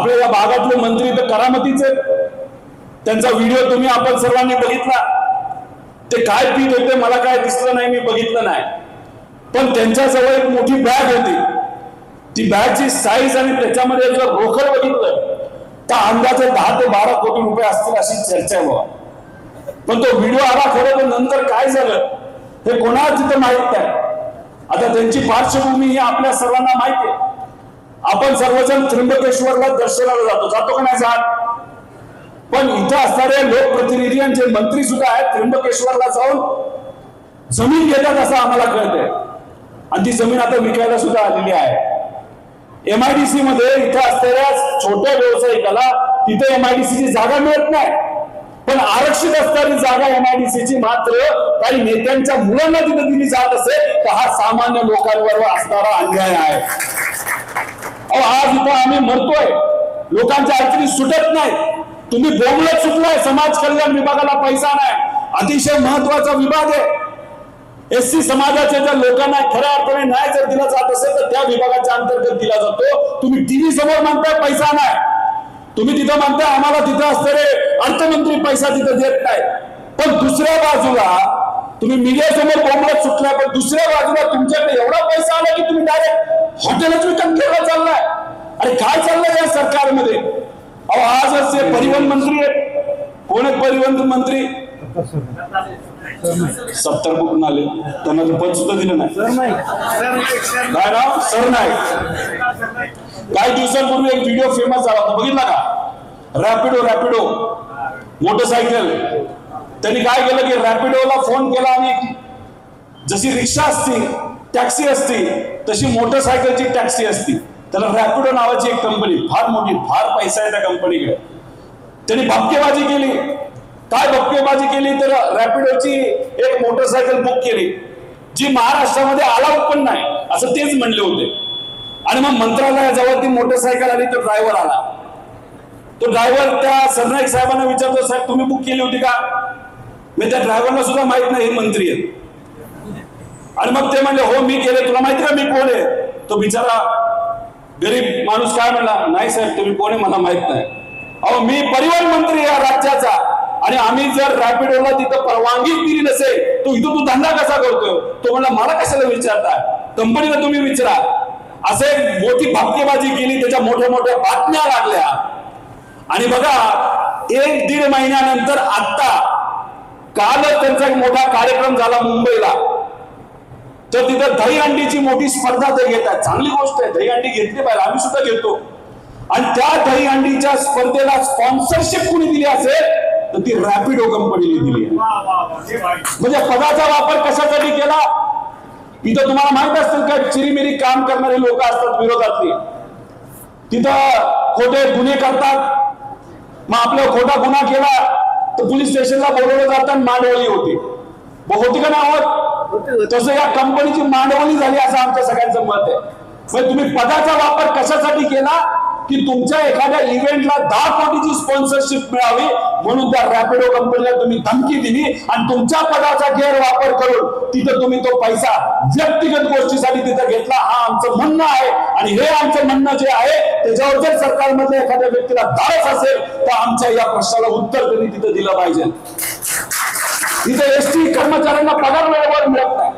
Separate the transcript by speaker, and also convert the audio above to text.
Speaker 1: आपल्या या भागातले मंत्री तर करामतीचे, त्यांचा व्हिडिओ तुम्ही आपण सर्वांनी बघितला, ते काय पीत होते मला काय दिसलं नाही, मी बघितलं नाही, पण त्यांच्याजवळ एक मोठी बॅग होती, ती बॅगची साईज आणि त्याच्यामध्ये जर रोकड बघितलं तर अंदाजे 10 ते 12 कोटी रुपये असतील अशी चर्चा आहे बाबा. पण तो व्हिडिओ आला खरं तर नंतर काय झालं हे कोणाला तिथं माहित नाही. आता त्यांची पार्श्वभूमी ही आपल्या सर्वांना माहिती आहे. आपण सर्वजण त्र्यंबकेश्वरला दर्शनाला जातो का नाही जात? पण इथं असणारे लोकप्रतिनिधी आणि जे मंत्री सुद्धा आहेत त्र्यंबकेश्वरला जाऊन जमीन घेतात असं आम्हाला कळतंय, आणि ती जमीन आता विकायला सुद्धा आलेली आहे. MIDC मध्ये इथं असणाऱ्या छोट्या व्यावसायिकाला तिथे MIDC ची जागा मिळत नाही, पण आरक्षित असणारी जागा MIDC ची मात्र काही नेत्यांच्या मुलांना तिथे दिली जात असेल तर हा सामान्य लोकांवर असणारा अन्याय आहे. आज इथं आम्ही मरतोय, लोकांच्या अडचणी सुटत नाही, तुम्ही बोंबलत सुटलाय. समाज कल्याण विभागाला पैसा नाही, अतिशय महत्वाचा विभाग आहे. SC समाजाच्या ज्या लोकांना खऱ्या अर्थाने न्याय जर दिला जात असेल तर त्या विभागाच्या अंतर्गत दिला जातो. तुम्ही टीव्ही समोर म्हणताय पैसा नाही, तुम्ही तिथं म्हणताय आम्हाला तिथं असणारे अर्थमंत्री पैसा तिथं देत नाही, पण दुसऱ्या बाजूला तुम्ही मीडिया समोर बोंबलत सुटलाय, पण दुसऱ्या बाजूला तुमच्याकडे एवढा पैसा आला की तुम्ही डायरेक्ट हॉटेलच विकत घ्यायला चाललाय. अरे काय चाललंय या सरकारमध्ये? आजच ते परिवहन मंत्री आहेत, कोण आहेत परिवहन मंत्री? 70 कुठून आले, त्यांना पद सुद्धा दिलं नाही. काय नाव? सरनाईक. काही दिवसांपूर्वी एक व्हिडिओ फेमस झाला होता, बघितला का? रॅपिडो मोटरसायकल. त्यांनी काय केलं की रॅपिडोला फोन केला आणि जशी रिक्षा असती टॅक्सी असती तशी मोटरसायकलची टॅक्सी असती, त्याला रॅपिडो नावाची एक कंपनी, फार मोठी, फार पैसा आहे त्या कंपनीकडे. त्यांनी भपकेबाजी केली. काय भपकेबाजी केली तर रॅपिडोची एक मोटरसायकल बुक केली जी महाराष्ट्रामध्ये अलाउड पण नाही असं तेच म्हणले होते, आणि मग मंत्रालयाजवळ ती मोटरसायकल आली तर ड्रायव्हर आला. तो ड्रायव्हर त्या सरनाईक साहेबांना विचारतो, साहेब तुम्ही बुक केली होती का? मी त्या ड्रायव्हरला सुद्धा माहित नाही हे मंत्री आहेत. आणि मग ते म्हणले हो मी केले, तुला माहिती का मी कोण आहे? तो बिचारा गरीब माणूस काय म्हणला, नाही साहेब तुम्ही कोण आहे मला माहित नाही. अहो मी परिवहन मंत्री या राज्याचा, आणि आम्ही जर रॅपिडोला तिथं परवानगी दिली नसेल तो इथं तू धंदा कसा करतोय? तो म्हणला मला कशाला विचारताय, कंपनीला तुम्ही विचारा. असे मोठी भापकेबाजी केली, त्याच्या मोठ्या मोठ्या बातम्या लागल्या. आणि बघा 1-1.5 महिन्यानंतर आता कालच त्यांचा एक मोठा कार्यक्रम झाला मुंबईला, तर तिथं दहीहंडीची मोठी स्पर्धा ते घेतात. चांगली गोष्ट आहे, दहीहंडी घेतली पाहिजे, आम्ही सुद्धा घेतो. आणि त्या दहीहंडीच्या स्पर्धेला स्पॉन्सरशिप कुणी दिली असेल तर ती रॅपिडो कंपनीने दिली आहे. म्हणजे पदाचा वापर कशासाठी केला? इथं तुम्हाला माहित असेल का चिरीमिरी काम करणारे लोक असतात विरोधातली, तिथं खोटे गुन्हे करतात. मग आपला खोटा गुन्हा केला तर पोलीस स्टेशनला बोलवलं जातं, मांडवली होती का नाही होत? तसं या कंपनीची मांडवली झाली असं आमच्या सगळ्यांचं मत आहे. म्हणजे तुम्ही पदाचा वापर कशासाठी केला की तुमच्या एखाद्या इव्हेंटला 10 कोटीची स्पॉन्सरशिप मिळावी म्हणून त्या रॅपिडो कंपनीला तुम्ही धमकी दिली, आणि तुमच्या पदाचा गैरवापर करून तिथं तुम्ही तो पैसा व्यक्तिगत गोष्टीसाठी तिथं घेतला. हा आमचं म्हणणं आहे, आणि हे आमचं म्हणणं जे आहे त्याच्यावर जर सरकारमधल्या एखाद्या व्यक्तीला धाडस असेल तर आमच्या या प्रश्नाला उत्तर त्यांनी तिथं दिलं पाहिजे. तिथे ST कर्मचाऱ्यांना पगार वेळेवर मिळत नाही.